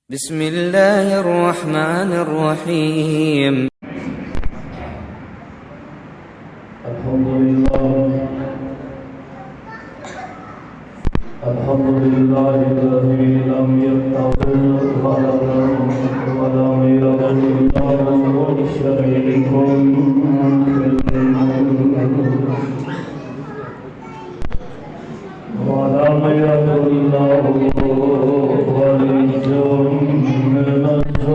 بسم الله الرحمن الرحيم. الحمد لله الذي لم يتخذ ولدا ولم يكن له شريك في الملك ولم يكن له ولي من الذل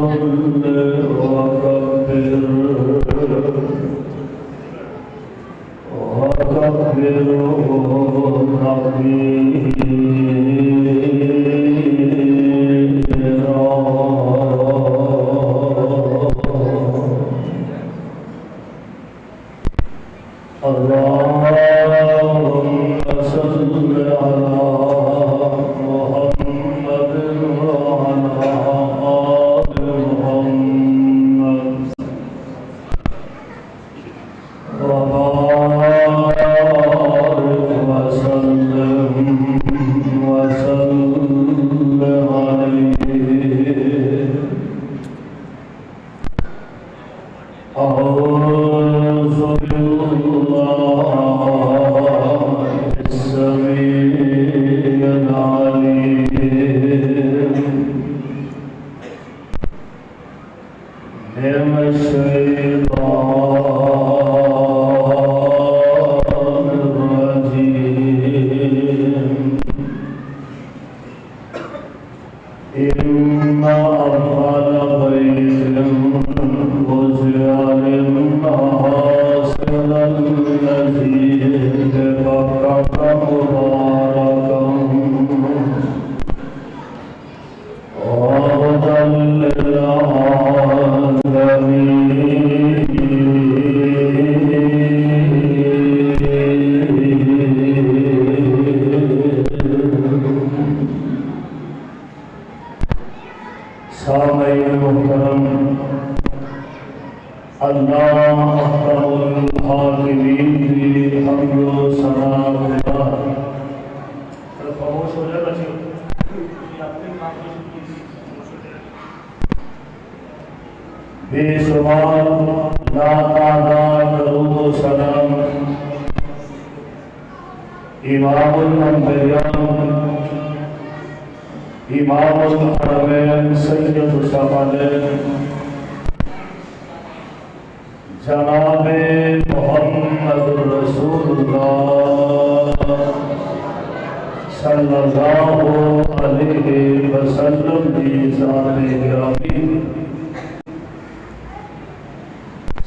بے شمار لاتعداد درود و سلام امام الانبیاء امام الحرمین سید الثقلین جناب محمد رسول اللہ صلی اللہ علیہ وسلم کی ذات گرامی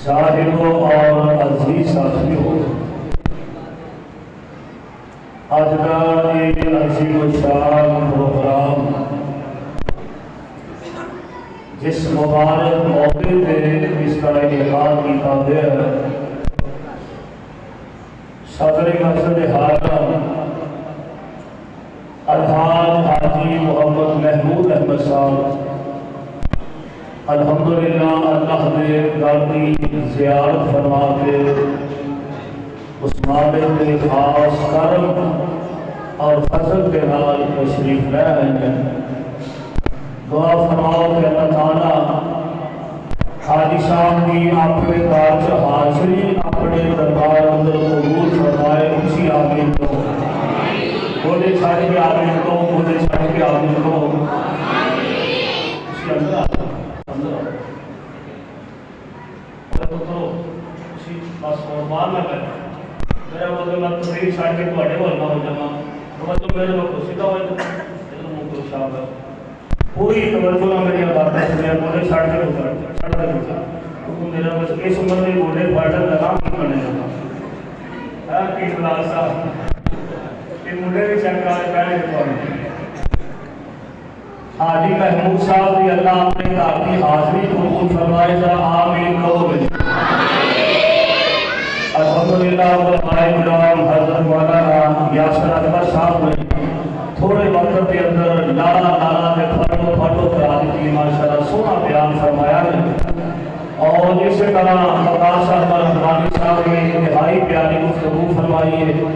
صاحبوں اور عزیز ساتھیوں، آج کا ایک عظیم الشان پروگرام جس مبارک موقع پہ اس کا انعقاد کیا گیا ہے، صدر مسجد حرم الحاج حاجی محمد محمود احمد صاحب الحمدللہ اللہ نے داتی زیارت فرما کے اس مالک کے خاص کرم اور فضل کے نال تشریف لے آئے ہیں۔ دعا فرماؤ کہ اللہ تعالیٰ حاجی صاحب کی اپنے کارج حاضری اپنے دربار اندر قبول فرمائے، اسی آمین کو بولے چھاڑ کے آمین کو بولے چھاڑ کے آمین کو اسی اندر بس قربان نہ کریں میرا مطلب میں تقریر چھاڑ کے تواڈے ول نہ ہو جاواں تو میرے کو خوشی دا ہوئے تو منہ تو شاہ پوری توجہ نہ میری باتیں سنیا بولے چھاڑ کے چھاڑ دے تو میرا بس اس عمر میں بولے پاٹر لگا کرنے لگا کہ خلاصہ کہ مجھے بھی چیک کر پہلے تو حاجی محمود صاحب کی اللہ اپنے گھر کی حاضری قبول فرمائے ذرا آمین کہو گے الحمدللہ علماء کرام حضرت مولانا یاسر اکبر صاحب نے تھوڑے وقت کے اندر لالا کے پھٹو کرا دیتی ماشاءاللہ سونا بیان فرمایا ہے اور اسی طرح مقاصد صاحب رحمانی صاحب نے انتہائی پیاری گفتگو فرمائی ہے۔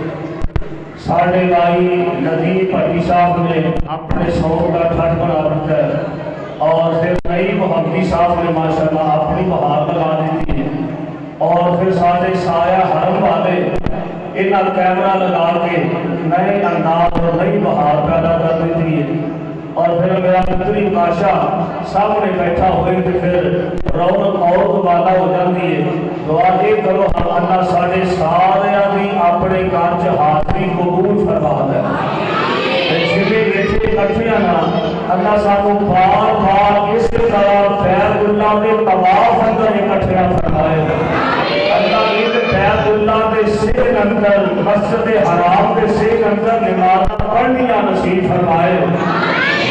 ساڑھے لائی ندیم پٹی صاحب نے اپنے سور کا ٹھٹ بنا رکھا ہے مودی صاحب نے ماشاءاللہ اپنی بہار لگا دیتی ہے، اور پھر سارے سایہ حرم والے انہاں کیمرہ لگا کے نئے انداز اور نئی بہار پیدا کر دیتی ہے، اور پھر میرا متری بادشاہ سامنے بیٹھا ہوئے تو پھر رونق اور دوبارہ ہو جاتی ہے۔ دعا یہ کرو ہم اللہ سارے سارے بھی اپنے کارج حاضری قبول فرما دے، جنہیں بیٹھے کٹھیاں نہ اللہ سانو بار بار اس طرح بیت اللہ کے طواف اندر اکٹھیاں فرمائے، اللہ ان بیت اللہ کے سین اندر مسجد حرام کے سین اندر نماز پڑھنیاں نصیب فرمائے،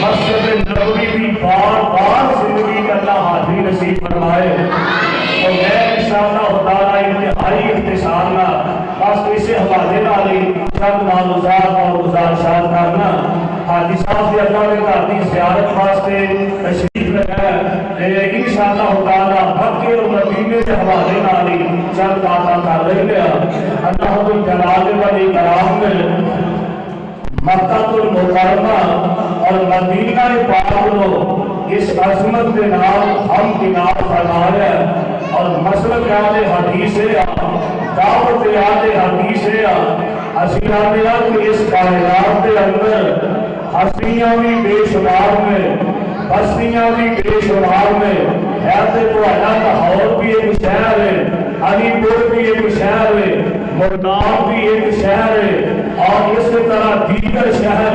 مسجد نبوی بھی بار بار زندگی کا اللہ حاضری نصیب فرمائے۔ اور میں انشاءاللہ تعالیٰ انتہائی اختصارنا بس اسے حوالے نالی چند معلومات اور گزارشات کرنا، حاجی صاحب سے اللہ نے گھر کی زیارت واسطے تشریف لگا ہے، انشاءاللہ تعالیٰ مکے اور مدینے کے حوالے نالی چند باتاں کر رہے ہیں۔ اللہ کو جلال والی کرام میں مکہ المکرمہ اور مدینہ پاک کو اس عظمت کے نام ہم کنار فرمایا، اور مسلک اہل حدیث ہے، دعوت اہل حدیث ہے، اسیرانیہ کہ اس کائنات کے اندر ہستیاں بھی بے شمار میں، بستیاں بھی بے شمار میں، حیات تو اللہ لاہور بھی ایک شہر ہے، علی پور بھی ایک شہر ہے، مردان بھی ایک شہر ہے، اور اس طرح دیگر شہر،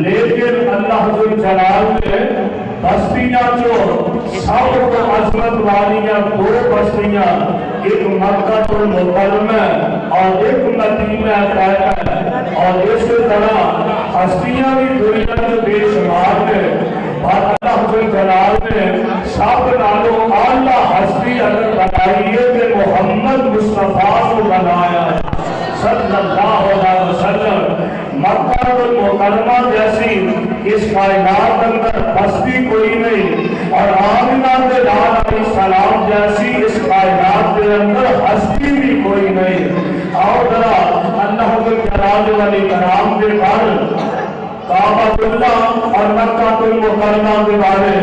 لیکن اللہ جلال نے بستیاں جو سب کو عظمت والیاں دو بستیاں، ایک مکہ المکرمہ اور ایک مدینہ طیبہ، اور اس طرح ہستیاں بھی دنیا کے بے شمار میں، اور اللہ جلال نے سب نالوں اعلیٰ ہستی اگر بنائی ہے کہ محمد مصطفیٰ کو بنایا صلی اللہ علیہ وسلم۔ مکہ المکرمہ جیسی اس کائنات اندر بستی کوئی نہیں، اور آمنہ لال علیہ السلام جیسی اس کائنات کے اندر ہستی بھی کوئی نہیں۔ اور ذرا اللہ کے جلال والی کرام کے بارے کعبۃ اللہ اور مکہ المکرمہ کے بارے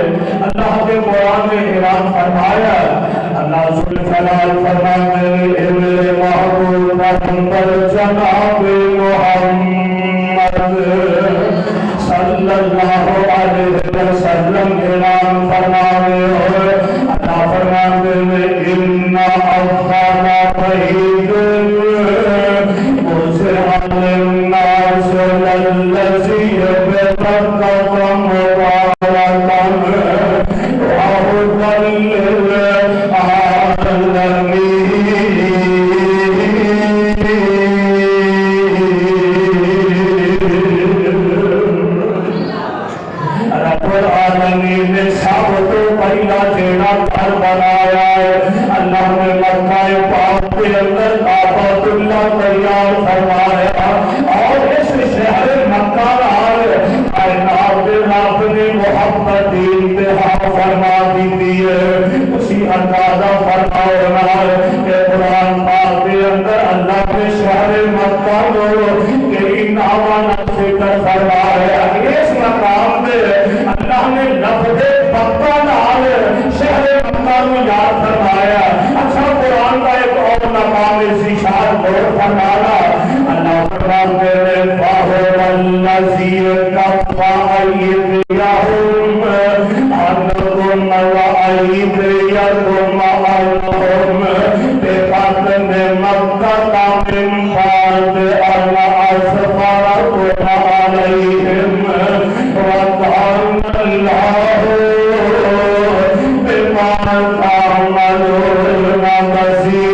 اللہ کے قرآن میں اعلان فرمایا، اللہ ذوالجلال فرماتے ہیں میرے محبوب پیغمبر جناب محمد صلی اللہ علیہ وسلم اعلان فرماتے ہیں، اللہ فرماتے ہیں اِنَّ أَوْفَانَ بَعِيدٌ مُزِعَ لِلنَّاسِ لَلَّذِي يَبْتَغَّ مُبَارَكًا وَهُدًى رب العالمین نے سب تو پہلا جیڑا گھر بنایا ہے، اللہ نے مکہ پاک کے اندر کعبۃ اللہ تیار فرمایا، اور اس شہر مکہ نال کائنات رب نے محبت انتہا فرما دی ہے۔ اسی اندازہ فرمایا کہ قرآن پاک کے اندر اللہ نے شہر مکہ کو کئی نامہ ذکر فرمایا، اس مقام پہ اللہ نے لفظ مکہ نال شہر مکہ کو یاد فرمایا۔ اچھا قرآن کا ایک اور مقام اشارہ غور فرمانا، اللہ فرماتے ہیں فَهُوَ الَّذِي كَفَّ أَيْدِيَهُمْ عَنْكُمْ وَأَيْدِيَكُمْ عَنْهُمْ بِبَطْنِ مَكَّةَ مِنْ بَعْدِ أَنْ أَظْفَرَكُمْ عَلَيْهِمْ وَكَانَ اللَّهُ بِمَا تَعْمَلُونَ بَصِيرًا۔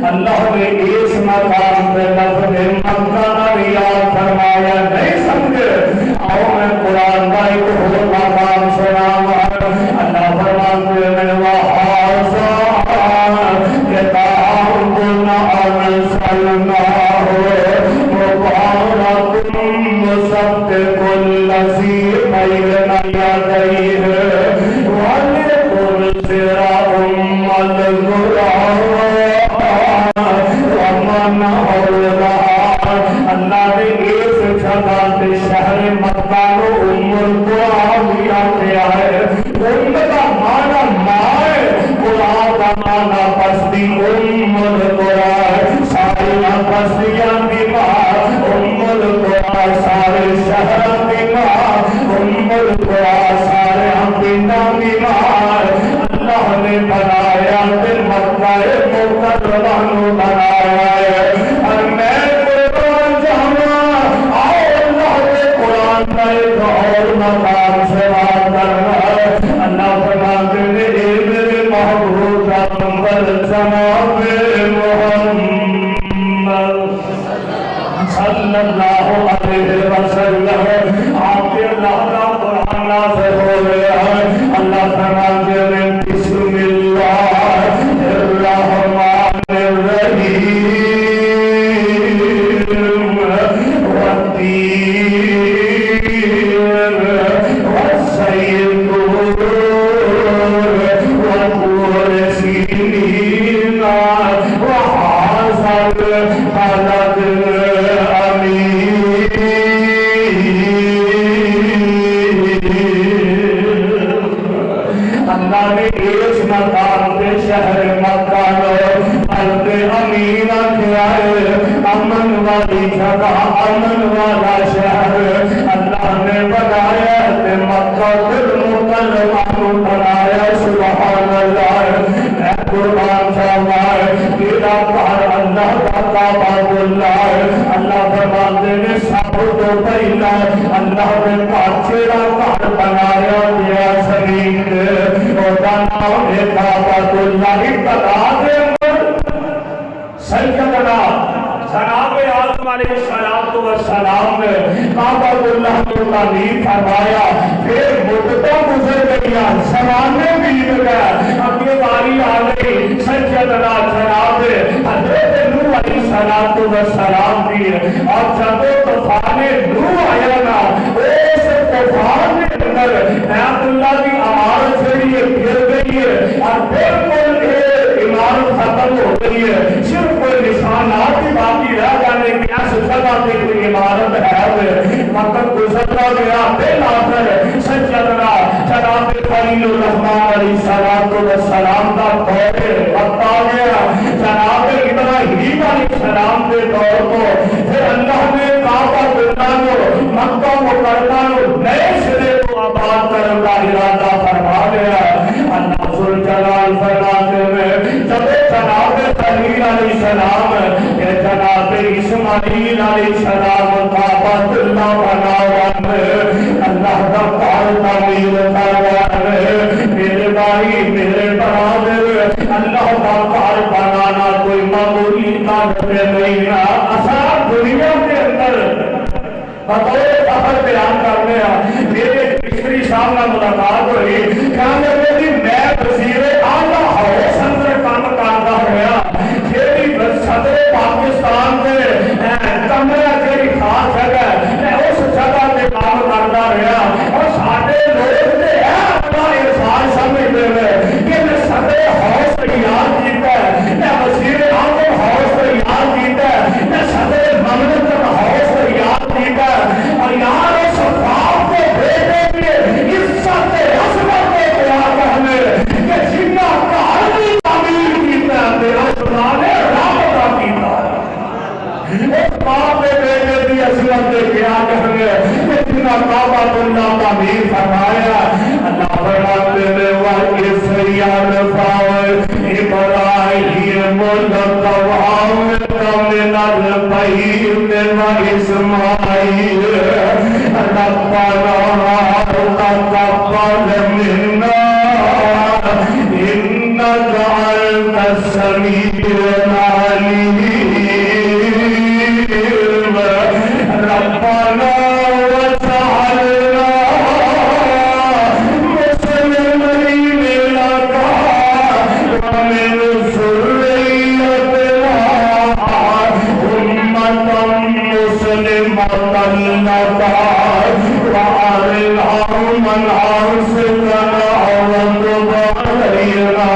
اللہ نے اس مقام پہ لفظ مکہ یاد فرمایا، نہیں سمجھے؟ آؤ میں قرآن کا ایک اور مقام سناؤں، اللہ فرماتے ہیں وَهَٰذَا كِتَابٌ أَنزَلْنَاهُ مُبَارَكٌ مُصَدِّقُ الَّذِي بَيْنَ يَدَيْهِ وَلِتُنذِرَ أُمَّ الْقُرَىٰ وَمَنْ حَوْلَهَا۔ اللہ نے صلی اللہ علیہ وسلم آپ کے اللہ کا قرآن نازل ہو گیا ہے. اللہ فرماتے ہیں بسم اللہ الرحمن الرحیم شہر مکہ امین امن والی جگہ امن والا شہر اللہ نے بنایا مکہ المکرمہ بنایا. سبحان اللہ. قرآن فرمائے تیرا گھر اللہ کا کعبہ اللہ. اللہ فرماتے ہیں سب تو پہلا اللہ نے تیرا گھر بنایا دیا زمین اور نام ہے کعبہ اللہ. ابتدا کے سیدنا جناب آدم علیہ السلام نے کعبہ اللہ کو تعمیر فرمایا. پھر مدتوں گزر گیا زمانے بیت گئے. اب یہ باری آ گئی سیدنا جناب حضرت نوح علیہ السلام کی. اور جب طوفان نوح آیا نا اس طوفان کے اندر بیت اللہ کی عمارت جڑی ہے گر گئی ہے اور بالکل عمارت ختم ہو گئی ہے. صرف کوئی نشانات ہی باقی رہ جانے کی ایسے جگہ پہ کوئی عمارت ہے. وقت گزرتا گیا بالآخر سیدنا جناب خلیل الرحمن علیہ السلام کا دور وقت آ گیا. جناب ابراہیم علیہ السلام کے دور کو پھر اللہ نے کعبہ اللہ کو مکہ مکرمہ کو نئے سرے کو آباد کرنے کا ارادہ فرما گیا. اللہ ذوالجلال فرماتے ہیں جب جناب خلیل علیہ السلام کہ جناب اسماعیل علیہ السلام کعبہ اللہ بناوا اللہ کا گھر تعمیر کروا. میرے بھائی میرے برادر اللہ کا گھر بنانا کوئی معمولی کام نہیں ہے. اصل دنیا کے اندر بطور فخر بیان کرنے ہیں. میرے مصری صاحب نے ملاقات ہوئی کہنے لگے میں وزیر اعلیٰ ہاؤس اندر کام کرتا ہوا جیڑی صدر پاکستان کے کمرہ جیڑی خاص جگہ میں اس جگہ پہ کام کرتا رہا. اور سارے لوگ نے اپنا احسان سمجھتے ہوئے کہ میں صدر ہاؤس تیار کیتا ہے, میں وزیر اعظم ہاؤس تیار کیتا ہے, میں صدر مملکت ہاؤس تیار کیتا ہے. اور یہاں اس باپ کو بیٹے کے عزت عظمت کو بیان کرنے کہ جنہ گھر بھی تعمیر کیتا ہے میرا خدا نے رابطہ کیتا ہے. اس باپ کے بیٹے کی عظمت کو بیان کرنے کہ جنہ کعبہ اللہ تعمیر فرمایا. اللہ فرماتے ہیں وَإِذْ يَرْفَعُ إِبْرَاهِيمُ الْقَوَاعِدَ مِنَ الْبَيْتِ وَإِسْمَاعِيلُ رَبَّنَا تَقَبَّلْ مِنَّا إِنَّكَ أَنْتَ السَّمِيعُ الْعَلِيمُ. رَبَّنَا وَاجْعَلْنَا مُسْلِمِينَ لَكَ وَمِنْ ذُرِّيَّتِنَا أُمَّةً مُسْلِمَةً لَكَ وَأَرِنَا مَنَاسِكَنَا وَتُبْ عَلَيْنَا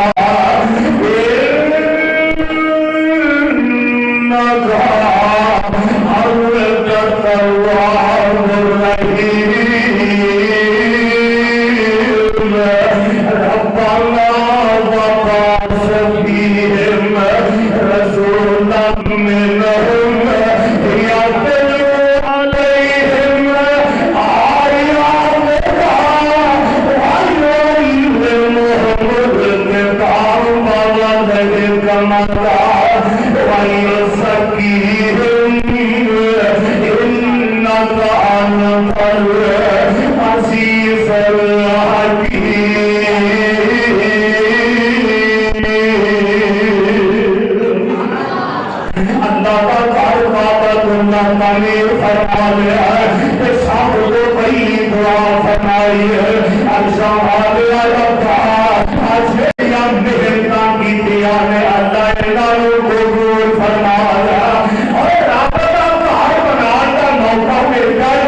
إِنَّكَ أَنْتَ التَّوَّابُ الرَّحِيمُ. رَبَّنَا وَبَعَثْ فِيهِمْ رَسُولًا مِّنْهُمْ يَتْلُو عَلَيْهِمْ آيَاتِكَ وَيُعَلِّمُهُمُ الْكِتَابَ وَالْحِكْمَةَ وَيُزَكِّيهِمْ إِنَّكَ أَنْتَ الْعَزِيزُ الْحَكِيمُ. اللہ کا گھر کعبۃ اللہ تعمیر فرما لیا ہے، سب کو پہلی دعا فرمائی ہے، عرشہ والے ربا آج یا محنت کی دیا نے اللہ انہوں کو قبول فرما لیا، اور رب کا گھر بنانے کا موقع مل جائے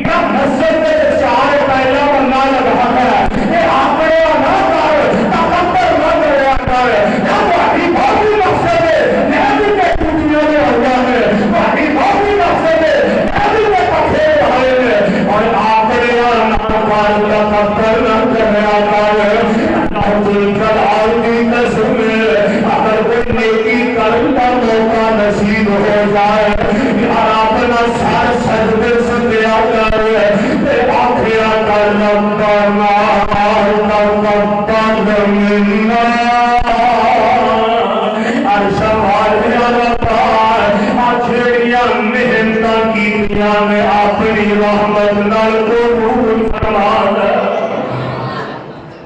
یا مسجد میں چار پہلا بننا لگا ہے، یہ اپنے نہ کر تکبر نہ کریا کر، یا تمہاری بہت مقصد ہے میں بھی کہ دنیا میں ہو جائے، تمہاری بہت مقصد ہے میں بھی کہ پکے رہے ہیں، اور آخری نہ کر تکبر نہ کریا کر، اللہ جلال کی قسم اگر کوئی نیکی کرنے کا موقع نصیب ہو جائے یا اپنا سر سجدے سے دیا کرے تے آخیا کر ربنا تقبل منا، عرش والے ربا آجڑیاں محنتاں کیتیاں میں اپنی رحمت نال قبول فرما لے،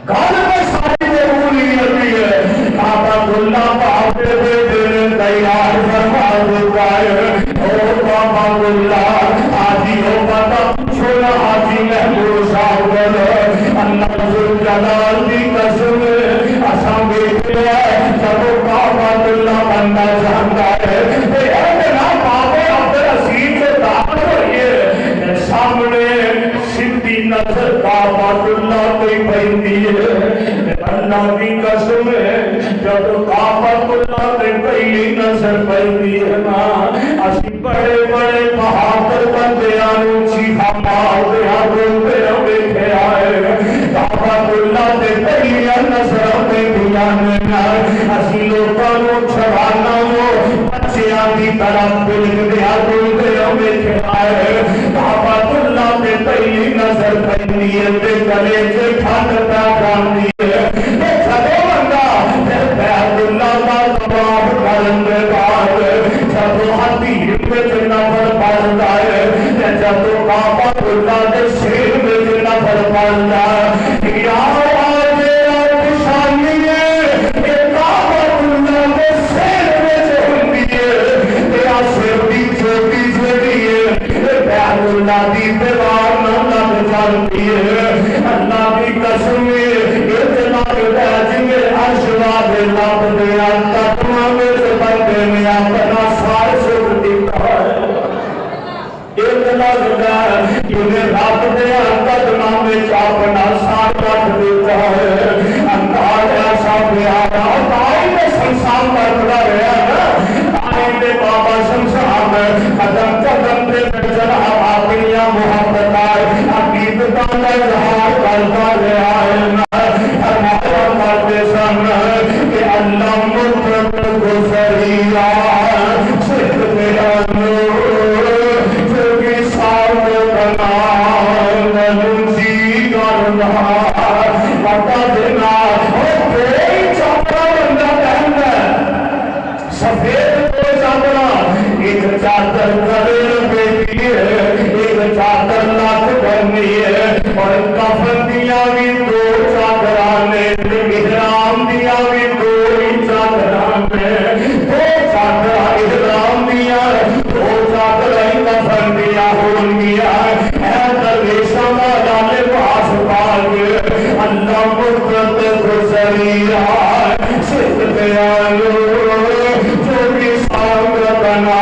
گل میں ساری قبولیت ہے، کعبۃ اللہ کعبے دے دل تیار فرما دیتا ہے، او کعبۃ اللہ حاجی ہو پتا چھوڑا حاجی محمود صاحب اللہ ذوالجلال کی قسم اساں دیکھتے ہیں جب کعبۃ اللہ بندہ جانتا ہے تے اتنا بابے عبدالعزیز سے دعوت ہوئی ہے سامنے سیدھی نظر کعبۃ اللہ کوئی پہنتی ہے، اللہ کی قسم ہے جب کعبۃ اللہ کے پہلی نظر پہنتی ہے نا اسی بڑے بڑے بہادر بندیاں نوں چیخا مارتے روتے ویکھے آئے، کعبۃ اللہ کے پہلی نظر پہنتیاں نے اسی لوکاں نوں چھڑانا بچیاں کی طرف بلکدے روتے ویکھے آئے، کعبۃ اللہ کے پہلی نظر پہنتی ہے تے گلے سے ٹھنڈ پا جاندی ہے، جدوں بندہ پھر بیت اللہ کا طواف کرن دے بعد جدوں حدیث وچ نفل پڑھدا ہے جدوں کعبۃ اللہ دے شیر وچ نفل پڑھدا ہے یا اللہ کی دیوار نہ لگ جاتی ہے، اللہ کی قسم اتنا جی عرش والے لب دیا قدموں میں بندے نے اپنا سار سر دیتا ہے، اتنا لگا جنہیں رب دیا قدموں میں اپنا سار رکھ دیتا ہے، اللہ ایسا پیارا تائی میں سنسان کرتا رہا نا، تائی میں بابا شمشان قدم قدم پہ جناب اپنیاں محبت آئے عقیدتاں کا اظہار کرتا رہا ہے، فرمایا کرتے سن کہ اللہ مطلق گزریا صرف تیرا نور جو کہ سامنے بنا نلوزی کرنا پتا دینا اور کوئی چاپڑا بندہ پہننا سفید کو چاپڑا ایک چادر کرے بیٹی ہے، ایک چادر لاکھ بنی ہے، اور کفن دیا بھی دو چادرانے احرام دیا بھی دو ہی چادرانے، دو چادر احرام دیا دو چادر کفن دیا ہون گیا ہے درویشہ والا لباس پاک اللہ مقدس گزریا صرف دیالو جو بھی سامر بنا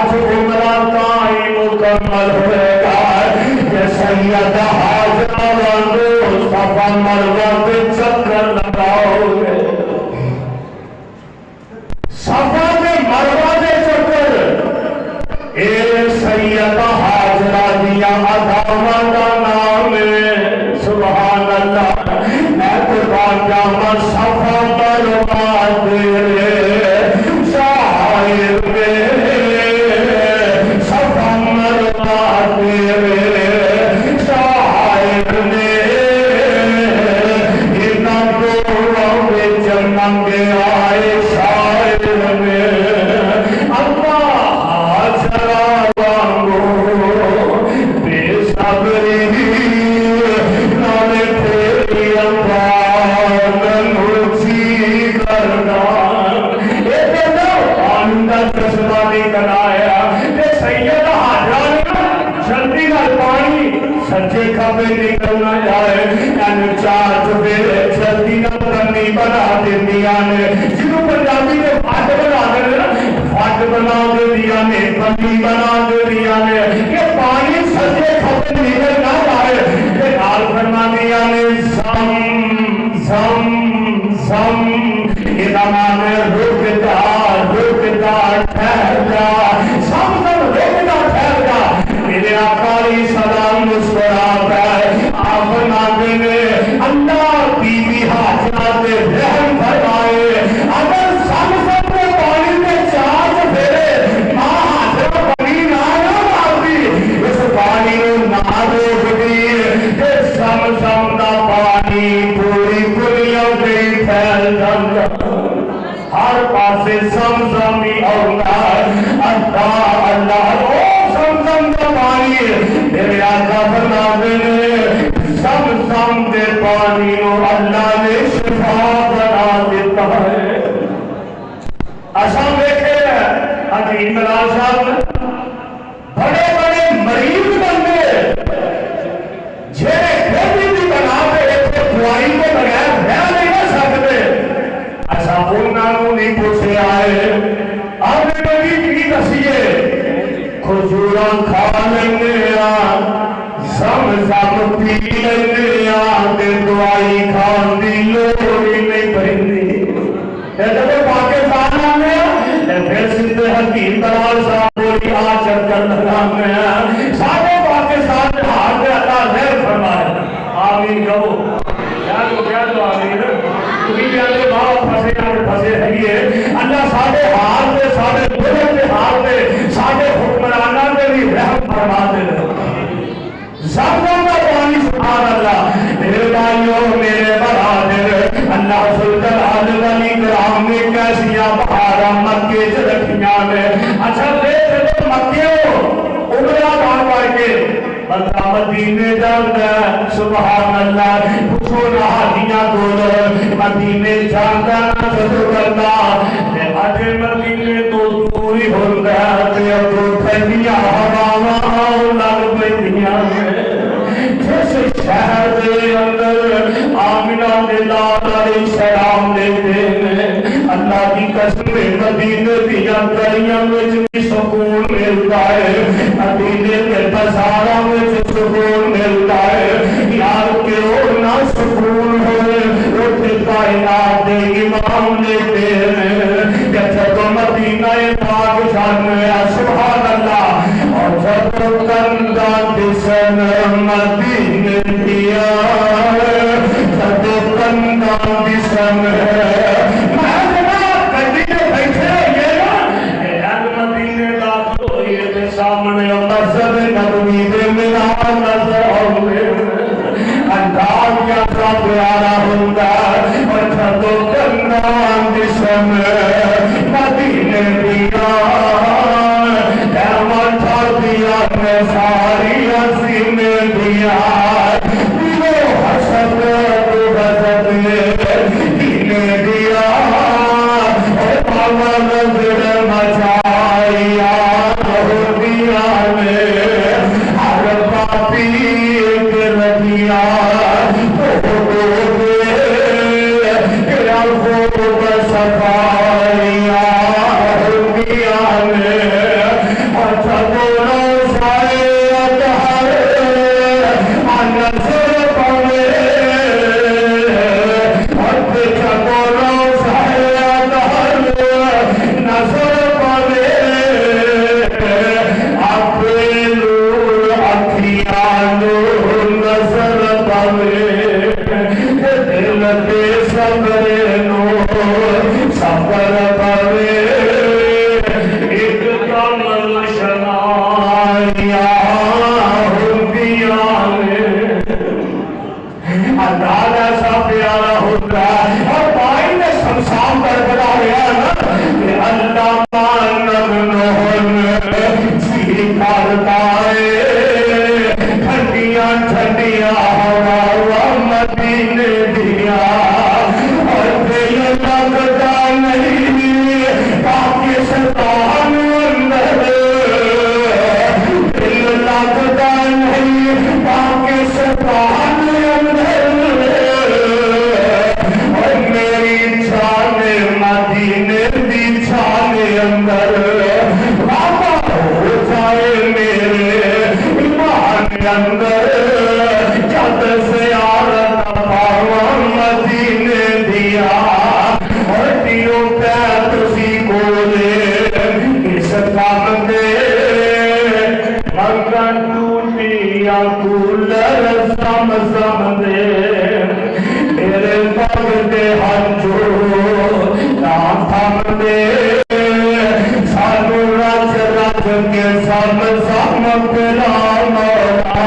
حج عمرہ کا ہی مکمل ہوئے گا کہ سیدہ حاجرہ وانگو صفا مروہ پہ چکر لگاؤ گے صفا دے مروہ دے چکر اے سیدہ حاجرہ دیا عداوہ کا نام ہے سبحان اللہ میں قربان جاؤں صفا مروہ تیرے شاعر میں صفا مروہ تیرے شاعر نے انہاں دونوں میں جنم کے آئے شاعر میں اللہ حاجرہ وانگو بے صبری نالے تیری اپان مرچی کرنا ایک دو آنندہ تسمانی کنایا کہ سیدہ حاجرہ نے جلدی نال پانی سچے کھبے نکلنا جائے یعنی چار چوبیرے جلدی نال پنی بنا دیا نے جنہوں پنجابی نے پھاٹ بنا دیا نے پنی بنا دیا نے یہ پانی سچے کھبے نکل نہ جائے کہ نال فرما دیا نے زم زم زم ادامان رک جا ٹھہر جا سم سم رک جا ٹھہر جا میرے آقا علیہ السلام مسکراتا ہے آپ فرماتے ہیں اللہ بی بی حاجرہ پہ رحم فرمائے اگر سم سم میں پانی میں چار پھیرے ماں حاجرہ پانی نہ مارتی اس پانی کو نہ روکتی کہ سم سم دا پانی پوری دنیا میں پھیل جاتا ہر پاسے زمزم ہی اولاد اللہ اللہ او زمزم کا پانی میرے آقا فرماتے ہیں زمزم دے پانی کو اللہ نے شفا بنا دیتا ہے ایسا دیکھے حکیم بلال صاحب بڑے بڑے مریض بندے جھیرے کھیتی بھی بنا کے دوائی کے بغیر رہ نہیں سکتے ایسا انہوں نہیں پوچھے آئے آپ نے نبی کی دسیے کھجوراں کھا لینے زم پی لینے تے دوائی کھان دی لوڑی نہیں پہنی جب پاکستان آنے پھر سندھ حکیم بلال صاحب بولی آ چکر لگانے سارے پاکستان میں ہاتھ میں اللہ خیر فرمائے آمین کہو کیا تو آمین تمہیں جانے باپ پھسے رہیے اللہ سارے حال دے سارے دلوں کے حال دے سارے حکمرانہ دے بھی رحم فرما دے زمزم کا پانی سبحان اللہ میرے بھائیوں میرے برادر اللہ سلطان والی کرام نے کیسیاں بہارا مکے سے رکھیاں میں اچھا دیکھ مکیوں عمرہ بار کے بندہ مدینے جاندہ سبحان اللہ پوچھو نہ حدیاں دولو مدینے جاندہ نہ صدر کرنا اجھے مدینے تو دوری ہوندہ تے اب تو پھیلیاں ہواواں لگ پیدیاں جس شہر دے اندر آمنہ دے لال علیہ السلام دیتے ہیں اللہ کی قسم مدینے دیاں گلیاں میں بھی سکون ملتا ہے مدینے کے بازاراں میں سکون ملتا ہے یار کیوں نہ سکون ہوئے روٹے کائنات دے امام لیتے ہیں کہ جب مدینہ پاک شان میں سبحان اللہ اور جب کندہ دسن مدینہ دیا جب کندہ دسن سامنے مسجد نبوی دے مینار نظر آؤے انداز کیا سا پیارا ہوتا اور چھتو کنان جسم مدینے دیا ایمان چھا دیا میں ساری حسین دیا اندر جد زیارت پاوا مدینے دیا ہٹیوں پہ تسی کولے اس کام دے مگن ٹوٹیا کولر سم سم دے میرے پگ دے ہنجو نام تھم دے سانو رج رج کے سم سم پلا مولا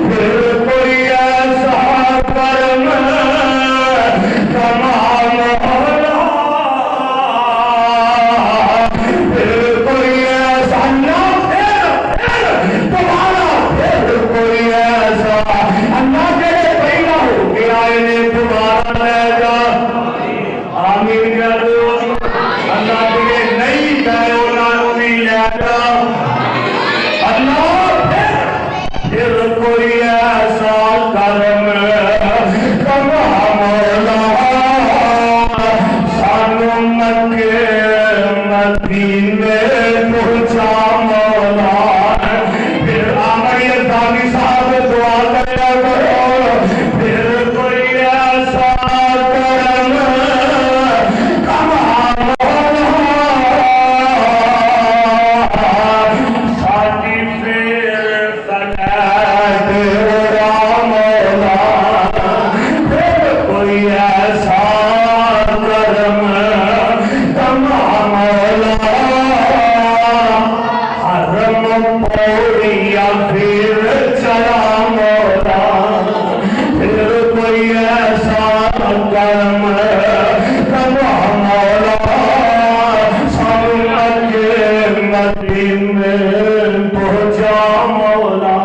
پھر کوئی ایسا کرم کما مولا پھر کوئی ایسا نہ پھر تمہارا پھر کوئی ایسا اللہ کے پیدا ہو کے آئے نے تمہارا لے جا آمین کرو اللہ کے نہیں کہو نانو بھی لے جا اللہ پھر کوئی ایسا کرم کما مولا سانو مکے مدینے پہنچا مولا پھر آمین دانی صاحب دعا کریا کرو پھر کوئی ایسا کرم کما مولا ساتھی پھر فلاد را مولا پھر کوئی ایسا کرم کما مولا حرم پوریا پھر چلا مولا پھر کوئی ایسا کرم کما مولا سامنے کے مدینے پہنچا مولا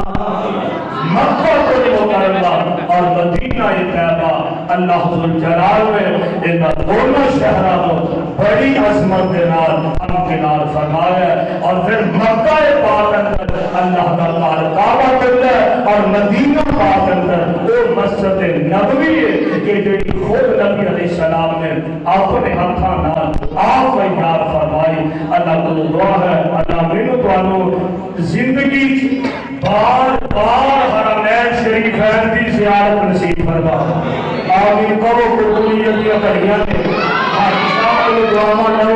مکہ کو مکرمہ اور مدینہ طیبہ اللہ ذوالجلال میں ان دونوں شہروں بڑی عظمت کے نال امکنار فرمایا اور پھر مکہ پاک اندر اللہ کا قال کعبہ اندر اور مدینہ پاک اندر وہ مسجد نبوی ہے کہ جڑی خود نبی علیہ السلام نے اپنے ہاتھاں نال آپ کو یاد فرمائی اللہ کو دعا ہے اللہ مینوں تانوں زندگی بار بار حرمین شریفین کی زیارت نصیب فرما آمین کرو قبولیت کی گھڑیاں نے ہر کو دعا لو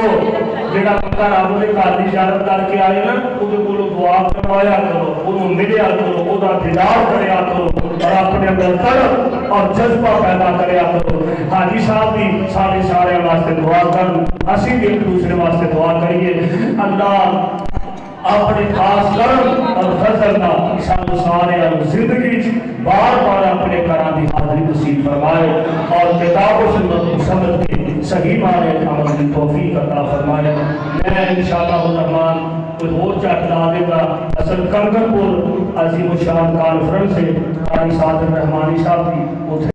جڑا بندہ رب دے گھر دی زیارت کر کے آئے نا اودے کولوں دعا کروایا کرو اونوں ملیا کرو اودا دیدار کریا کرو اور اپنے اندر طلب اور جذبہ پیدا کریا کرو حاجی صاحب بھی سارے سارے واسطے دعا کرن اسی بھی ایک دوسرے واسطے دعا کریے اللہ اپنے خاص کرم اور فضل کا سانو سارے زندگی بار بار اپنے گھراں دی حاضری نصیب فرمائے اور کتاب و سنت سمجھ کے صحیح معنی عمل کی توفیق عطا فرمائے میں انشاءاللہ الرحمن کوئی اور چٹ لا دے گا اصل کنگن پور عظیم الشان کانفرنس سے قاری صادق رحمانی صاحب کی